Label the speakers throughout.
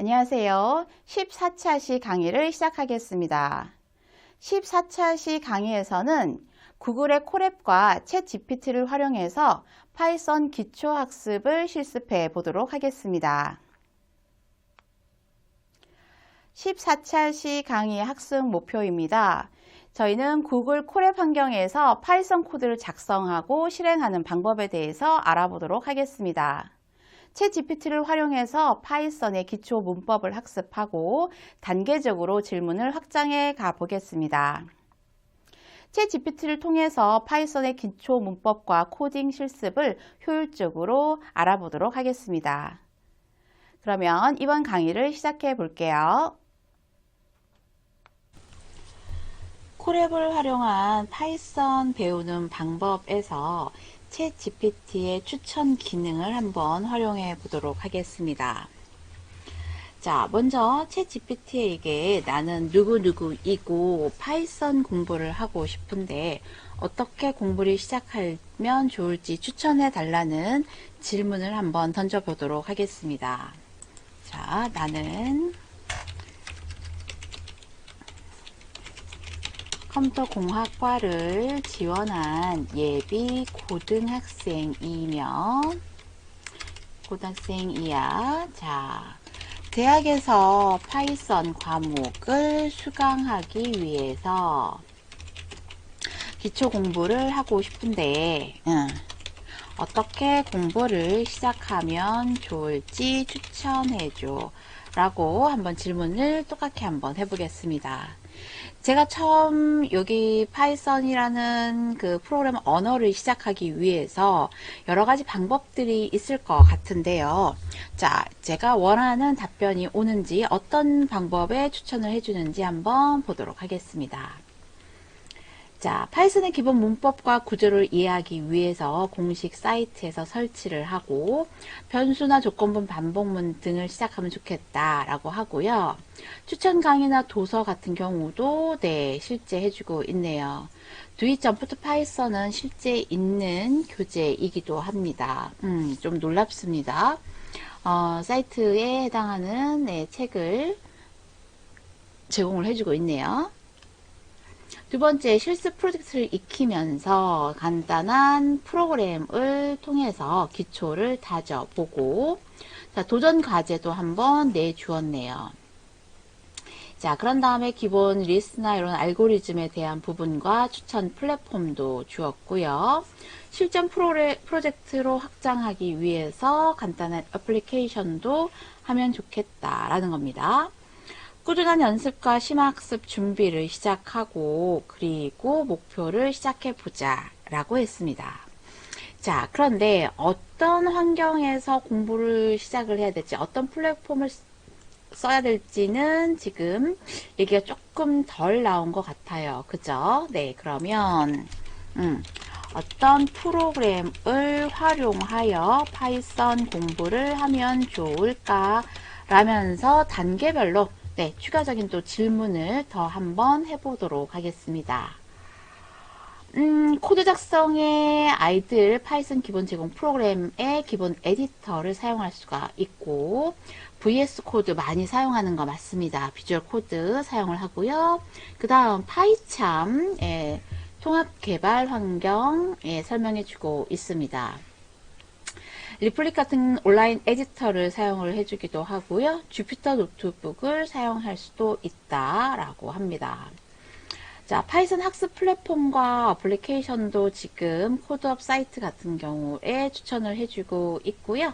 Speaker 1: 안녕하세요. 14차 시 강의를 시작하겠습니다. 14차 시 강의에서는 구글의 콜앱과 챗 GPT를 활용해서 파이썬 기초학습을 실습해 보도록 하겠습니다. 14차 시 강의 학습 목표입니다. 저희는 구글 콜앱 환경에서 파이썬 코드를 작성하고 실행하는 방법에 대해서 알아보도록 하겠습니다. 챗 GPT를 활용해서 파이썬의 기초 문법을 학습하고 단계적으로 질문을 확장해 가 보겠습니다. 챗 GPT를 통해서 파이썬의 기초 문법과 코딩 실습을 효율적으로 알아보도록 하겠습니다. 그러면 이번 강의를 시작해 볼게요. 콜앱을 활용한 파이썬 배우는 방법에서 챗 GPT의 추천 기능을 한번 활용해 보도록 하겠습니다. 자, 먼저 챗 GPT에게 나는 누구누구이고 파이썬 공부를 하고 싶은데 어떻게 공부를 시작하면 좋을지 추천해 달라는 질문을 한번 던져 보도록 하겠습니다. 자, 나는 컴퓨터공학과를 지원한 예비 고등학생이야. 자, 대학에서 파이썬 과목을 수강하기 위해서 기초 공부를 하고 싶은데 어떻게 공부를 시작하면 좋을지 추천해줘 라고 한번 질문을 똑같이 한번 해보겠습니다. 제가 처음 여기 파이썬이라는 그 프로그램 언어를 시작하기 위해서 여러 가지 방법들이 있을 것 같은데요. 자, 제가 원하는 답변이 오는지 어떤 방법에 추천을 해주는지 한번 보도록 하겠습니다. 자, 파이썬의 기본 문법과 구조를 이해하기 위해서 공식 사이트에서 설치를 하고 변수나 조건분, 반복문 등을 시작하면 좋겠다라고 하고요. 추천 강의나 도서 같은 경우도 실제 해주고 있네요. do.python은 실제 있는 교재이기도 합니다. 좀 놀랍습니다. 사이트에 해당하는 책을 제공을 해주고 있네요. 두 번째, 실습 프로젝트를 익히면서 간단한 프로그램을 통해서 기초를 다져보고, 자, 도전 과제도 한번 내주었네요. 자, 그런 다음에 기본 리스트나 이런 알고리즘에 대한 부분과 추천 플랫폼도 주었고요. 실전 프로젝트로 확장하기 위해서 간단한 애플리케이션도 하면 좋겠다라는 겁니다. 꾸준한 연습과 심화학습 준비를 시작하고 그리고 목표를 시작해보자 라고 했습니다. 자, 그런데 어떤 환경에서 공부를 시작을 해야 될지 어떤 플랫폼을 써야 될지는 지금 얘기가 조금 덜 나온 것 같아요. 그죠? 네, 그러면 어떤 프로그램을 활용하여 파이썬 공부를 하면 좋을까 라면서 단계별로 추가적인 또 질문을 더 한번 해보도록 하겠습니다. 코드 작성에 아이들 파이썬 기본 제공 프로그램의 기본 에디터를 사용할 수가 있고 VS 코드 많이 사용하는 거 맞습니다. 비주얼 코드 사용을 하고요. 그 다음 파이참 통합 개발 환경 설명해 주고 있습니다. 리플릿 같은 온라인 에디터를 사용을 해주기도 하고요. 주피터 노트북을 사용할 수도 있다라고 합니다. 자, 파이썬 학습 플랫폼과 어플리케이션도 지금 코드업 사이트 같은 경우에 추천을 해주고 있고요.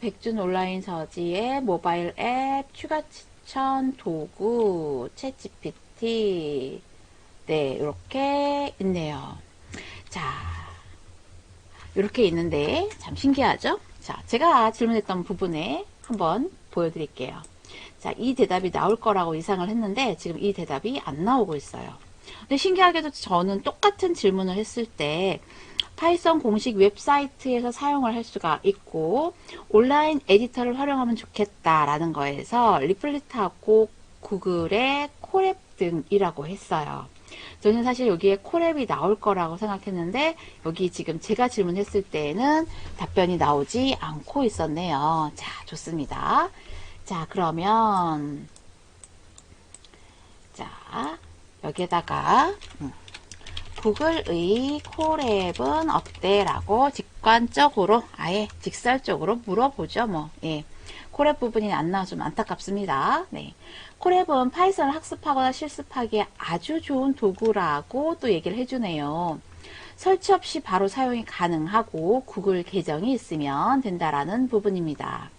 Speaker 1: 백준 온라인 서지에 모바일 앱, 추가 추천, 도구, 챗 GPT 이렇게 있네요. 자, 이렇게 있는데 참 신기하죠? 자, 제가 질문했던 부분에 한번 보여드릴게요. 자, 이 대답이 나올 거라고 예상을 했는데 지금 이 대답이 안 나오고 있어요. 근데 신기하게도 저는 똑같은 질문을 했을 때 파이썬 공식 웹사이트에서 사용을 할 수가 있고 온라인 에디터를 활용하면 좋겠다라는 거에서 리플릿하고 구글의 콜앱 등이라고 했어요. 저는 사실 여기에 콜앱이 나올 거라고 생각했는데 여기 지금 제가 질문했을 때에는 답변이 나오지 않고 있었네요. 자, 좋습니다. 자, 그러면 자, 여기에다가 구글의 콜앱은 어때? 라고 직관적으로 아예 직설적으로 물어보죠. 뭐 예. 콜앱 부분이 안 나와서 좀 안타깝습니다. 네. 콜앱은 파이썬을 학습하거나 실습하기에 아주 좋은 도구라고 또 얘기를 해주네요. 설치 없이 바로 사용이 가능하고 구글 계정이 있으면 된다라는 부분입니다.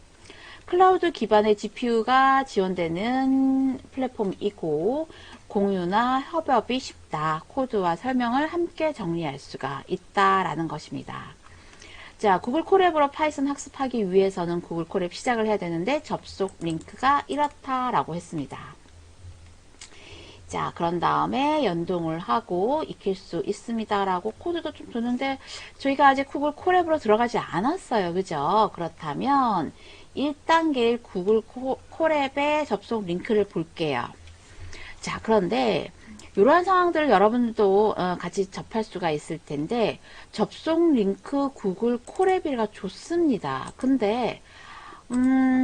Speaker 1: 클라우드 기반의 GPU가 지원되는 플랫폼이고 공유나 협업이 쉽다. 코드와 설명을 함께 정리할 수가 있다라는 것입니다. 자, 구글 콜앱으로 파이썬 학습하기 위해서는 구글 콜앱 시작을 해야 되는데 접속 링크가 이렇다라고 했습니다. 자, 그런 다음에 연동을 하고 익힐 수 있습니다라고 코드도 좀 두는데 저희가 아직 구글 콜앱으로 들어가지 않았어요. 그죠? 그렇다면 1단계일 구글 콜앱의 접속 링크를 볼게요. 자, 그런데 이러한 상황들을 여러분들도 같이 접할 수가 있을 텐데 접속 링크 구글 콜앱이가 좋습니다. 근데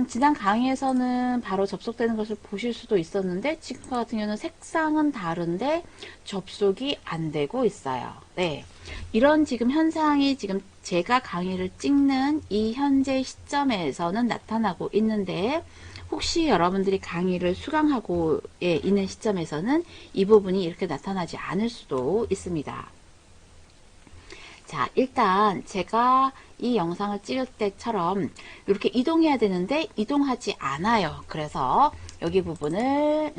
Speaker 1: 지난 강의에서는 바로 접속되는 것을 보실 수도 있었는데 지금과 같은 경우는 색상은 다른데 접속이 안 되고 있어요. 네, 이런 지금 현상이 지금 제가 강의를 찍는 이 현재 시점에서는 나타나고 있는데 혹시 여러분들이 강의를 수강하고 있는 시점에서는 이 부분이 이렇게 나타나지 않을 수도 있습니다. 자, 일단 제가 이 영상을 찍을 때처럼 이렇게 이동해야 되는데 이동하지 않아요. 그래서 여기 부분을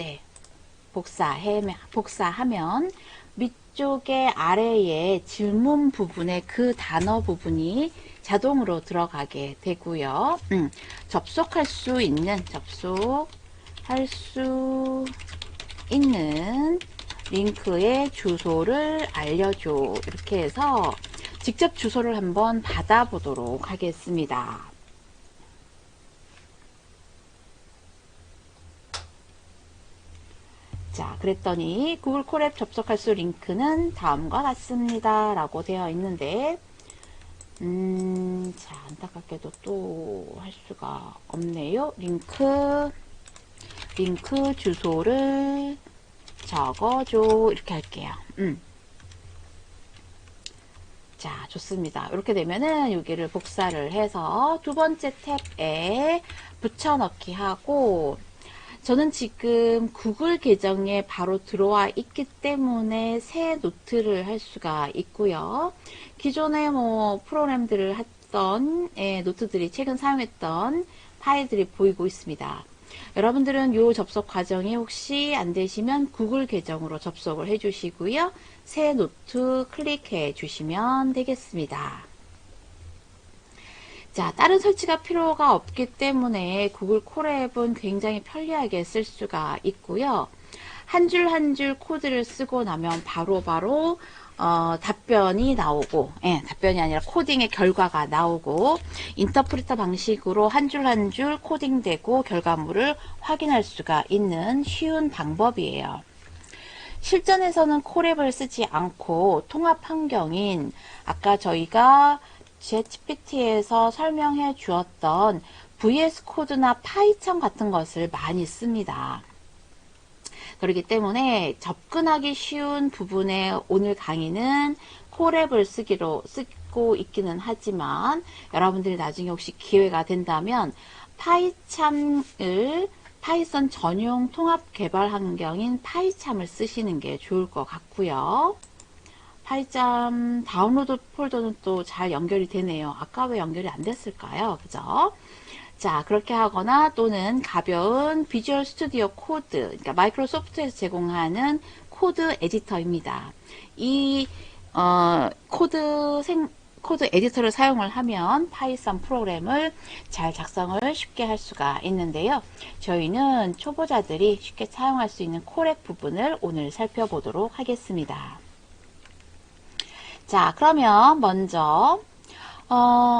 Speaker 1: 복사하면 밑쪽에 아래에 질문 부분에 그 단어 부분이 자동으로 들어가게 되고요. 접속할 수 있는 링크의 주소를 알려줘. 이렇게 해서 직접 주소를 한번 받아보도록 하겠습니다. 자, 그랬더니 구글 콜앱 접속할 수 링크는 다음과 같습니다. 라고 되어 있는데 자, 안타깝게도 또 할 수가 없네요. 링크 주소를 적어줘. 이렇게 할게요. 자, 좋습니다. 이렇게 되면은 여기를 복사를 해서 두 번째 탭에 붙여넣기 하고 저는 지금 구글 계정에 바로 들어와 있기 때문에 새 노트를 할 수가 있고요. 기존에 뭐 프로그램들을 했던 노트들이 최근 사용했던 파일들이 보이고 있습니다. 여러분들은 이 접속 과정이 혹시 안 되시면 구글 계정으로 접속을 해 주시고요. 새 노트 클릭해 주시면 되겠습니다. 자, 다른 설치가 필요가 없기 때문에 구글 콜앱은 굉장히 편리하게 쓸 수가 있고요. 한 줄 한 줄 코드를 쓰고 나면 바로바로 답변이 나오고, 답변이 아니라 코딩의 결과가 나오고, 인터프리터 방식으로 한 줄 한 줄 코딩되고 결과물을 확인할 수가 있는 쉬운 방법이에요. 실전에서는 콜앱을 쓰지 않고 통합 환경인 아까 저희가 GPT에서 설명해 주었던 VS 코드나 파이썬 같은 것을 많이 씁니다. 그렇기 때문에 접근하기 쉬운 부분에 오늘 강의는 콜앱을 쓰고 있기는 하지만 여러분들이 나중에 혹시 기회가 된다면 파이썬 전용 통합 개발 환경인 파이참을 쓰시는 게 좋을 것 같고요. 파이참 다운로드 폴더는 또 잘 연결이 되네요. 아까 왜 연결이 안 됐을까요? 그죠? 자, 그렇게 하거나 또는 가벼운 비주얼 스튜디오 코드, 그러니까 마이크로소프트에서 제공하는 코드 에디터입니다. 이 코드 에디터를 사용을 하면 파이썬 프로그램을 잘 작성을 쉽게 할 수가 있는데요. 저희는 초보자들이 쉽게 사용할 수 있는 콜앱 부분을 오늘 살펴보도록 하겠습니다. 자, 그러면 먼저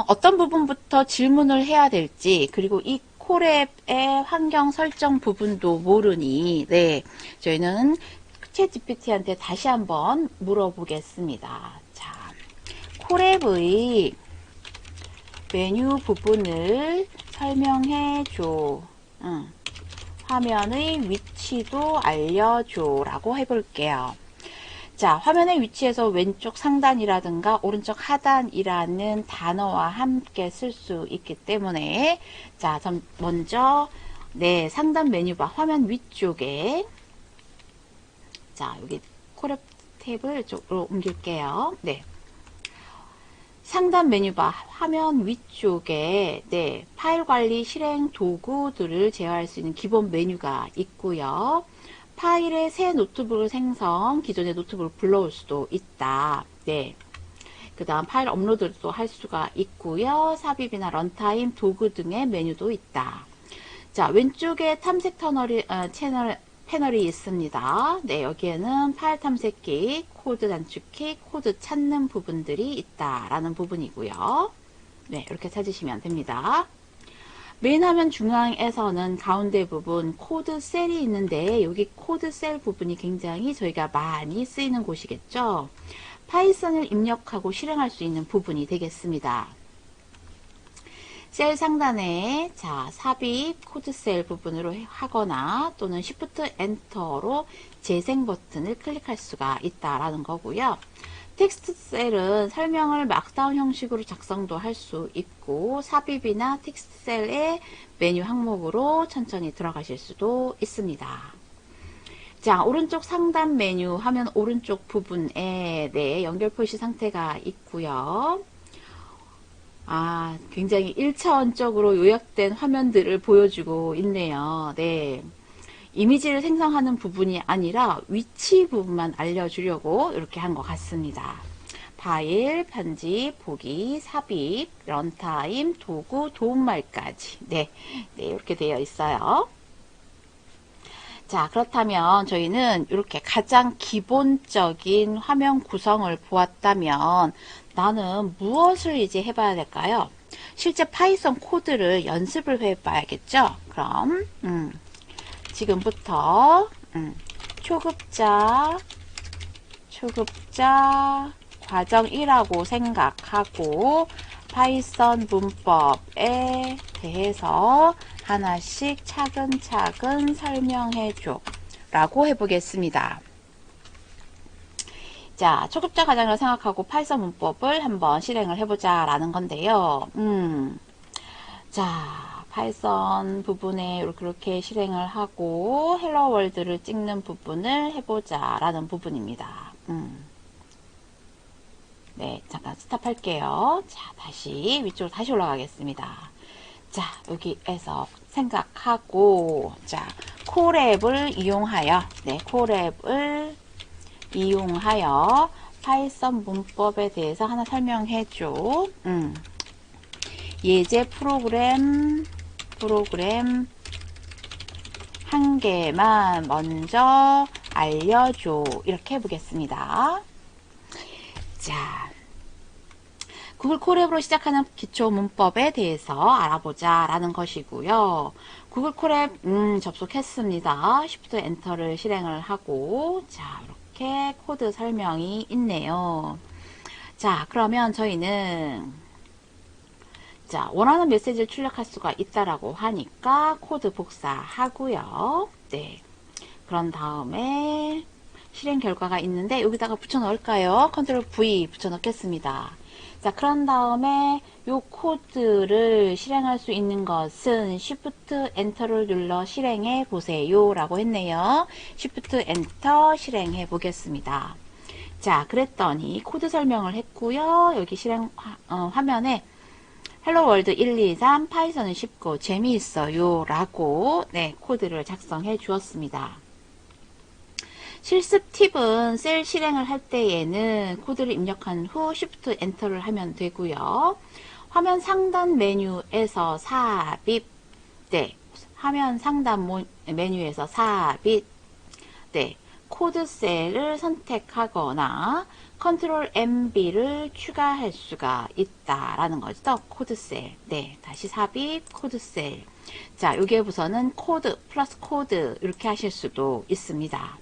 Speaker 1: 어떤 부분부터 질문을 해야 될지, 그리고 이 콜앱의 환경 설정 부분도 모르니, 저희는 챗 GPT한테 다시 한번 물어보겠습니다. 자, 콜앱의 메뉴 부분을 설명해 줘. 화면의 위치도 알려줘 라고 해볼게요. 자, 화면의 위치에서 왼쪽 상단이라든가 오른쪽 하단이라는 단어와 함께 쓸 수 있기 때문에, 자, 먼저 네, 상단 메뉴바 화면 위쪽에, 자, 여기 콜앱 탭을 이쪽으로 옮길게요. 네. 상단 메뉴바 화면 위쪽에 네, 파일 관리 실행 도구들을 제어할 수 있는 기본 메뉴가 있고요. 파일에 새 노트북을 생성, 기존의 노트북을 불러올 수도 있다. 네. 그 다음 파일 업로드도 할 수가 있고요. 삽입이나 런타임, 도구 등의 메뉴도 있다. 자, 왼쪽에 탐색 패널이 있습니다. 네, 여기에는 파일 탐색기, 코드 단축키, 코드 찾는 부분들이 있다라는 부분이고요. 네, 이렇게 찾으시면 됩니다. 메인 화면 중앙에서는 가운데 부분 코드 셀이 있는데, 여기 코드 셀 부분이 굉장히 저희가 많이 쓰이는 곳이겠죠. 파이썬을 입력하고 실행할 수 있는 부분이 되겠습니다. 셀 상단에 자, 삽입 코드 셀 부분으로 하거나 또는 Shift 엔터로 재생 버튼을 클릭할 수가 있다라는 거고요. 텍스트 셀은 설명을 막다운 형식으로 작성도 할 수 있고, 삽입이나 텍스트 셀의 메뉴 항목으로 천천히 들어가실 수도 있습니다. 자, 오른쪽 상단 메뉴 화면 오른쪽 부분에 네, 연결 표시 상태가 있고요. 아, 굉장히 1차원적으로 요약된 화면들을 보여주고 있네요. 네. 이미지를 생성하는 부분이 아니라 위치 부분만 알려주려고 이렇게 한 것 같습니다. 파일, 편집, 보기, 삽입, 런타임, 도구, 도움말까지. 네. 네, 이렇게 되어 있어요. 자, 그렇다면 저희는 이렇게 가장 기본적인 화면 구성을 보았다면 나는 무엇을 이제 해봐야 될까요? 실제 파이썬 코드를 연습을 해봐야겠죠? 그럼 지금부터 초급자 과정 1라고 생각하고 파이썬 문법에 대해서 하나씩 차근차근 설명해줘 라고 해보겠습니다. 자, 초급자 과정이라고 생각하고 파이썬 문법을 한번 실행을 해보자 라는 건데요. 자, 파이썬 부분에 이렇게 실행을 하고 헬로 월드를 찍는 부분을 해보자 라는 부분입니다. 네, 잠깐 스탑할게요. 자, 다시 위쪽으로 다시 올라가겠습니다. 자, 여기에서 생각하고, 자, 콜앱을 이용하여, 네, 콜앱을 이용하여 파이썬 문법에 대해서 하나 설명해줘. 예제 프로그램 한 개만 먼저 알려줘. 이렇게 해보겠습니다. 자, 구글 콜앱으로 시작하는 기초 문법에 대해서 알아보자 라는 것이고요. 구글 콜앱 접속했습니다. Shift 엔터를 실행을 하고, 자, 이렇게 코드 설명이 있네요. 자, 그러면 저희는 자, 원하는 메시지를 출력할 수가 있다라고 하니까 코드 복사하고요. 네. 그런 다음에 실행 결과가 있는데 여기다가 붙여 넣을까요? 컨트롤 V 붙여 넣겠습니다. 자, 그런 다음에 요 코드를 실행할 수 있는 것은 Shift 엔터를 눌러 실행해 보세요 라고 했네요. Shift 엔터 실행해 보겠습니다. 자, 그랬더니 코드 설명을 했고요. 여기 실행 화면에 헬로 월드 1, 2, 3 파이썬은 쉽고 재미있어요 라고 네, 코드를 작성해 주었습니다. 실습 팁은 셀 실행을 할 때에는 코드를 입력한 후 Shift 엔터를 하면 되고요. 화면 상단 메뉴에서 삽입, 네, 화면 상단 메뉴에서 삽입, 네, 코드 셀을 선택하거나 컨트롤 MB를 추가할 수가 있다라는 거죠. 코드 셀. 네, 다시 삽입, 코드 셀. 자, 여기에 우선은 코드 플러스 코드 이렇게 하실 수도 있습니다.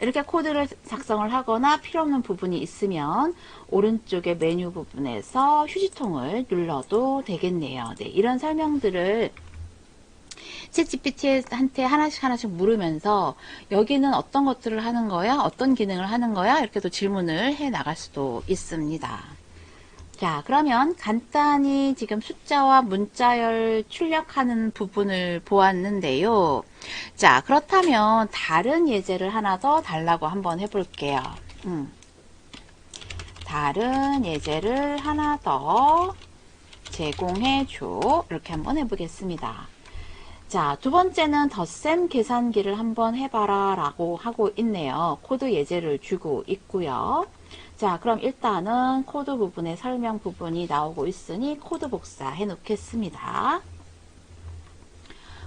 Speaker 1: 이렇게 코드를 작성을 하거나 필요 없는 부분이 있으면 오른쪽에 메뉴 부분에서 휴지통을 눌러도 되겠네요. 네, 이런 설명들을 챗GPT한테 하나씩 물으면서 여기는 어떤 것들을 하는 거야? 어떤 기능을 하는 거야? 이렇게 또 질문을 해 나갈 수도 있습니다. 자, 그러면 간단히 지금 숫자와 문자열 출력하는 부분을 보았는데요. 자, 그렇다면 다른 예제를 하나 더 달라고 한번 해볼게요. 다른 예제를 하나 더 제공해줘. 이렇게 한번 해보겠습니다. 자, 두 번째는 덧셈 계산기를 한번 해봐라 라고 하고 있네요. 코드 예제를 주고 있고요. 자, 그럼 일단은 코드 부분에 설명 부분이 나오고 있으니 코드 복사해 놓겠습니다.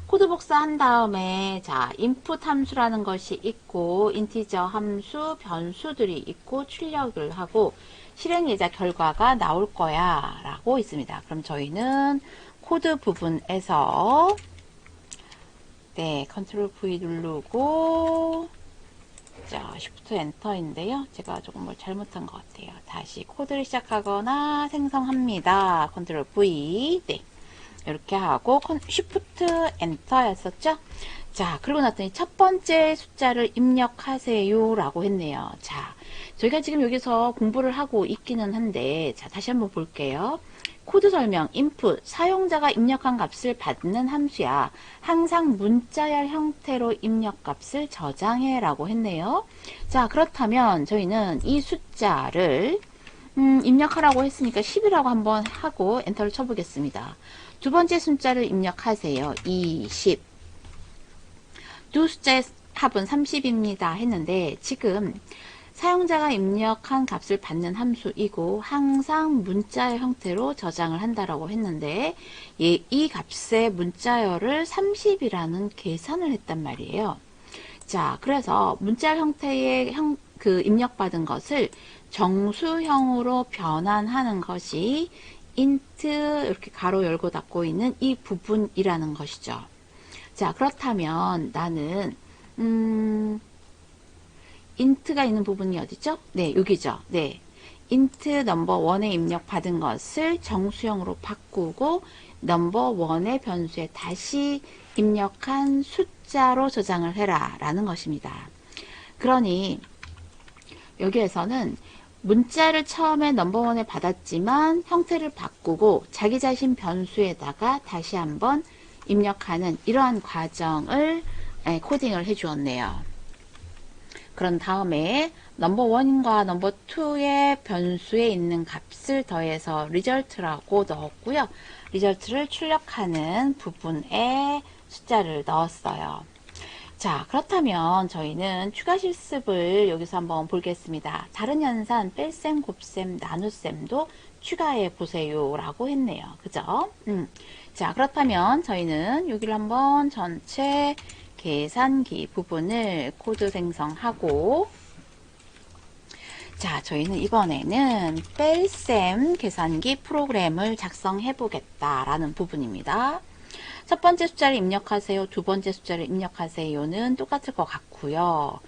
Speaker 1: 코드 복사한 다음에 자, 인풋 함수라는 것이 있고 인티저 함수, 변수들이 있고 출력을 하고 실행 예자 결과가 나올 거야 라고 있습니다. 그럼 저희는 코드 부분에서 네, 컨트롤 V 누르고 자, Shift 엔터인데요. 제가 조금 뭘 잘못한 것 같아요. 다시 코드를 시작하거나 생성합니다. 컨트롤 V. 네. 이렇게 하고 Shift 엔터였었죠? 자, 그러고 났더니 첫 번째 숫자를 입력하세요 라고 했네요. 자, 저희가 지금 여기서 공부를 하고 있기는 한데 자, 다시 한번 볼게요. 코드 설명, input, 사용자가 입력한 값을 받는 함수야. 항상 문자열 형태로 입력값을 저장해 라고 했네요. 자, 그렇다면 저희는 이 숫자를 입력하라고 했으니까 10이라고 한번 하고 엔터를 쳐보겠습니다. 두 번째 숫자를 입력하세요. 20. 두 숫자의 합은 30입니다. 했는데 지금 사용자가 입력한 값을 받는 함수이고 항상 문자열 형태로 저장을 한다라고 했는데 이 값의 문자열을 30이라는 계산을 했단 말이에요. 자, 그래서 문자열 형태의 그 입력받은 것을 정수형으로 변환하는 것이 int 이렇게 가로 열고 닫고 있는 이 부분이라는 것이죠. 자, 그렇다면 나는 int가 있는 부분이 어디죠? 네, 여기죠. 네. int 넘버 1에 입력받은 것을 정수형으로 바꾸고 넘버 1의 변수에 다시 입력한 숫자로 저장을 해라 라는 것입니다. 그러니 여기에서는 문자를 처음에 넘버 1에 받았지만 형태를 바꾸고 자기 자신 변수에다가 다시 한번 입력하는 이러한 과정을 코딩을 해 주었네요. 그런 다음에 넘버 1과 넘버 2의 변수에 있는 값을 더해서 result라고 넣었고요. result를 출력하는 부분에 숫자를 넣었어요. 자, 그렇다면 저희는 추가 실습을 여기서 한번 보겠습니다. 다른 연산, 뺄셈, 곱셈, 나눗셈도 추가해 보세요 라고 했네요. 그죠? 자, 그렇다면 저희는 여기를 한번 전체 계산기 부분을 코드 생성하고 자, 저희는 이번에는 뺄셈 계산기 프로그램을 작성해 보겠다라는 부분입니다. 첫 번째 숫자를 입력하세요. 두 번째 숫자를 입력하세요는 똑같을 것 같고요.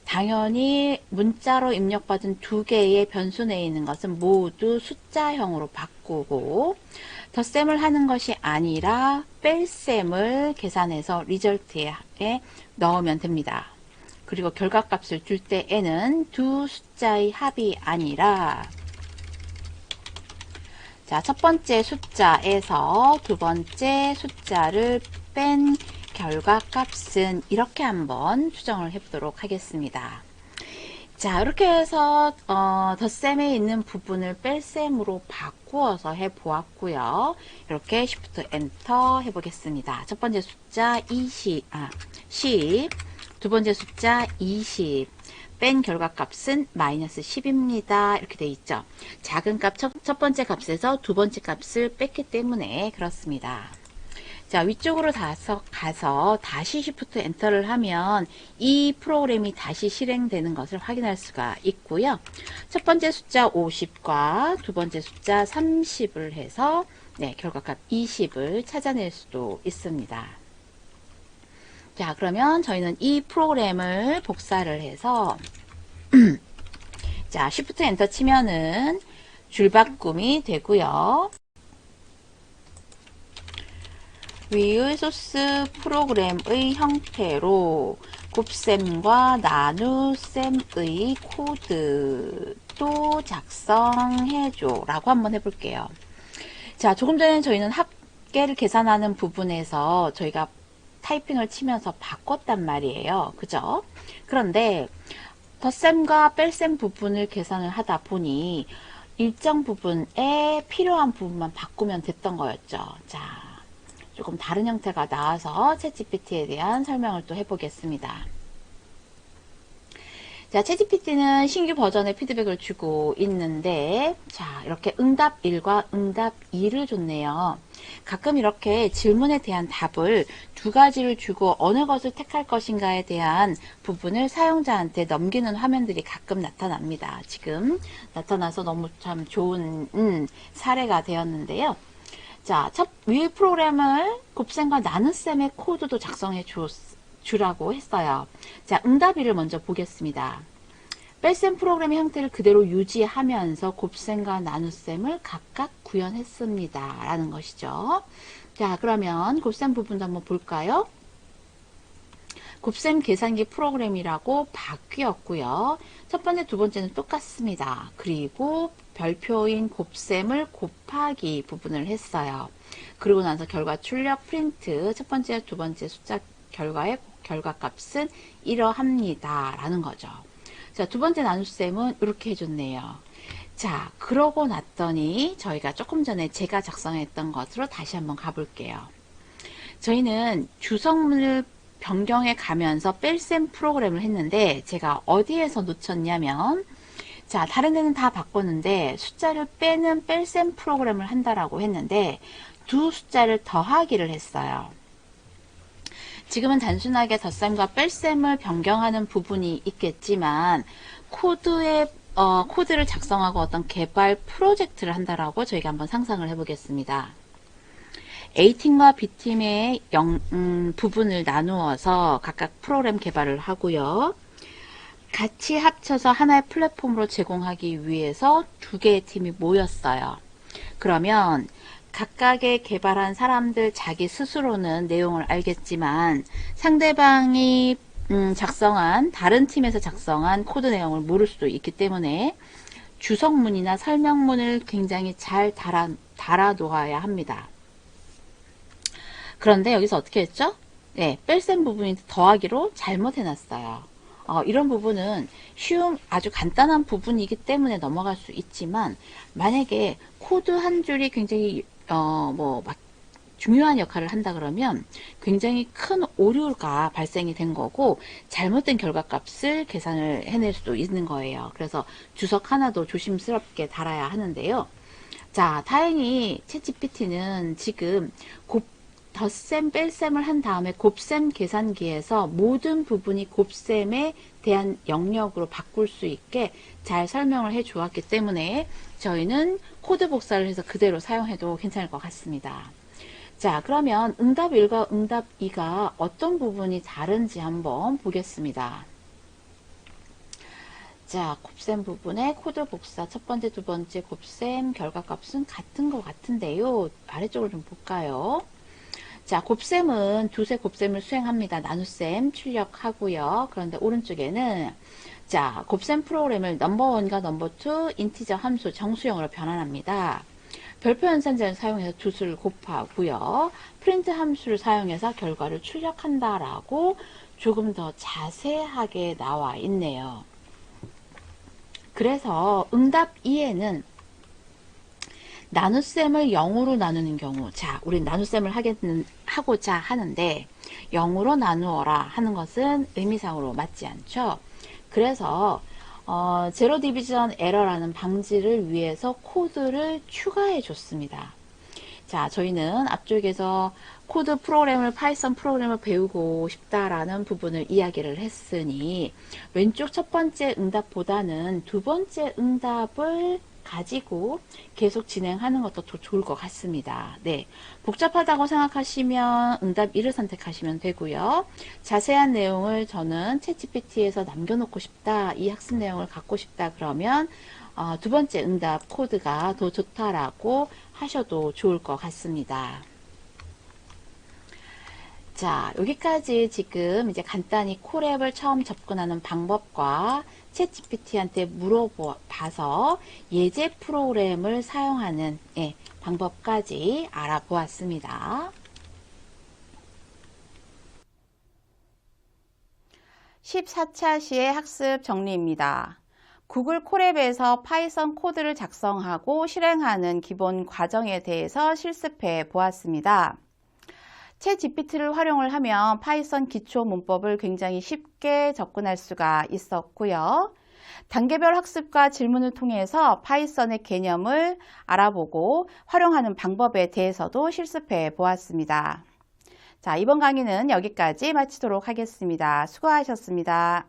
Speaker 1: 당연히 문자로 입력받은 두 개의 변수 내에 있는 것은 모두 숫자형으로 바꾸고 덧셈을 하는 것이 아니라 뺄셈을 계산해서 리절트에 넣으면 됩니다. 그리고 결과값을 줄 때에는 두 숫자의 합이 아니라 자, 첫 번째 숫자에서 두 번째 숫자를 뺀 결과값은 이렇게 한번 수정을 해보도록 하겠습니다. 자, 이렇게 해서 덧셈에 있는 부분을 뺄셈으로 바꾸어서 해보았고요. 이렇게 Shift Enter 해보겠습니다. 첫 번째 숫자 10, 두 번째 숫자 20, 뺀 결과값은 마이너스 10입니다. 이렇게 돼 있죠. 작은 값 첫 번째 값에서 두 번째 값을 뺐기 때문에 그렇습니다. 자, 위쪽으로 가서 다시 Shift 엔터를 하면 이 프로그램이 다시 실행되는 것을 확인할 수가 있고요. 첫 번째 숫자 50과 두 번째 숫자 30을 해서 네, 결과값 20을 찾아낼 수도 있습니다. 자, 그러면 저희는 이 프로그램을 복사를 해서 자, Shift 엔터 치면은 줄바꿈이 되고요. 위의 소스 프로그램의 형태로 곱셈과 나눗셈의 코드도 작성해줘 라고 한번 해볼게요. 자, 조금 전에 저희는 합계를 계산하는 부분에서 저희가 타이핑을 치면서 바꿨단 말이에요. 그죠? 그런데 덧셈과 뺄셈 부분을 계산을 하다 보니 일정 부분에 필요한 부분만 바꾸면 됐던 거였죠. 자, 조금 다른 형태가 나와서 챗GPT에 대한 설명을 또 해보겠습니다. 자, 챗GPT는 신규 버전의 피드백을 주고 있는데, 자, 이렇게 응답 1과 응답 2를 줬네요. 가끔 이렇게 질문에 대한 답을 두 가지를 주고 어느 것을 택할 것인가에 대한 부분을 사용자한테 넘기는 화면들이 가끔 나타납니다. 지금 나타나서 너무 참 좋은 사례가 되었는데요. 자, 위의 프로그램을 곱셈과 나눗셈의 코드도 작성해 주라고 했어요. 자, 응답 1을 먼저 보겠습니다. 뺄셈 프로그램의 형태를 그대로 유지하면서 곱셈과 나눗셈을 각각 구현했습니다. 라는 것이죠. 자, 그러면 곱셈 부분도 한번 볼까요? 곱셈 계산기 프로그램이라고 바뀌었고요. 첫 번째, 두 번째는 똑같습니다. 그리고 별표인 곱셈을 곱하기 부분을 했어요. 그리고 나서 결과 출력 프린트, 첫 번째, 두 번째 숫자 결과의 결과값은 이러합니다. 라는 거죠. 자, 두 번째 나눗셈은 이렇게 해줬네요. 자, 그러고 났더니 저희가 조금 전에 제가 작성했던 것으로 다시 한번 가볼게요. 저희는 주석문을 변경해 가면서 뺄셈 프로그램을 했는데 제가 어디에서 놓쳤냐면, 자, 다른 데는 다 바꿨는데 숫자를 빼는 뺄셈 프로그램을 한다라고 했는데 두 숫자를 더하기를 했어요. 지금은 단순하게 덧셈과 뺄셈을 변경하는 부분이 있겠지만 코드를 작성하고 어떤 개발 프로젝트를 한다라고 저희가 한번 상상을 해보겠습니다. A팀과 B팀의 부분을 나누어서 각각 프로그램 개발을 하고요. 같이 합쳐서 하나의 플랫폼으로 제공하기 위해서 두 개의 팀이 모였어요. 그러면 각각의 개발한 사람들 자기 스스로는 내용을 알겠지만 상대방이 다른 팀에서 작성한 코드 내용을 모를 수도 있기 때문에 주석문이나 설명문을 굉장히 잘 달아 놓아야 합니다. 그런데 여기서 어떻게 했죠? 네, 뺄셈 부분이 더하기로 잘못 해놨어요. 이런 부분은 아주 간단한 부분이기 때문에 넘어갈 수 있지만 만약에 코드 한 줄이 굉장히 막 중요한 역할을 한다 그러면 굉장히 큰 오류가 발생이 된 거고 잘못된 결과값을 계산을 해낼 수도 있는 거예요. 그래서 주석 하나도 조심스럽게 달아야 하는데요. 자, 다행히 챗GPT는 지금 덧셈 뺄셈을 한 다음에 곱셈 계산기에서 모든 부분이 곱셈에 대한 영역으로 바꿀 수 있게 잘 설명을 해 주었기 때문에 저희는 코드 복사를 해서 그대로 사용해도 괜찮을 것 같습니다. 자, 그러면 응답 1과 응답 2가 어떤 부분이 다른지 한번 보겠습니다. 자, 곱셈 부분의 코드 복사 첫 번째, 두 번째 곱셈 결과값은 같은 것 같은데요. 아래쪽을 좀 볼까요? 자, 곱셈은 두세 곱셈을 수행합니다. 나눗셈 출력하고요. 그런데 오른쪽에는 자, 곱셈 프로그램을 넘버1과 넘버2 인티저 함수 정수형으로 변환합니다. 별표 연산자를 사용해서 두 수를 곱하고요. 프린트 함수를 사용해서 결과를 출력한다라고 조금 더 자세하게 나와 있네요. 그래서 응답 2에는 나눗셈을 0으로 나누는 경우, 자, 우린 나눗셈을 하고자 하는데 0으로 나누어라 하는 것은 의미상으로 맞지 않죠. 그래서 제로 디비전 에러라는 방지를 위해서 코드를 추가해 줬습니다. 자, 저희는 앞쪽에서 코드 프로그램을 파이썬 프로그램을 배우고 싶다라는 부분을 이야기를 했으니 왼쪽 첫 번째 응답보다는 두 번째 응답을 가지고 계속 진행하는 것도 더 좋을 것 같습니다. 네, 복잡하다고 생각하시면 응답 1을 선택하시면 되고요. 자세한 내용을 저는 챗GPT에서 남겨놓고 싶다, 이 학습 내용을 갖고 싶다 그러면 두 번째 응답 코드가 더 좋다라고 하셔도 좋을 것 같습니다. 자, 여기까지 지금 이제 간단히 콜앱을 처음 접근하는 방법과 챗GPT한테 물어봐서 예제 프로그램을 사용하는 방법까지 알아보았습니다. 14차 시의 학습 정리입니다. 구글 콜앱에서 파이썬 코드를 작성하고 실행하는 기본 과정에 대해서 실습해 보았습니다. 챗GPT를 활용을 하면 파이썬 기초 문법을 굉장히 쉽게 접근할 수가 있었고요. 단계별 학습과 질문을 통해서 파이썬의 개념을 알아보고 활용하는 방법에 대해서도 실습해 보았습니다. 자, 이번 강의는 여기까지 마치도록 하겠습니다. 수고하셨습니다.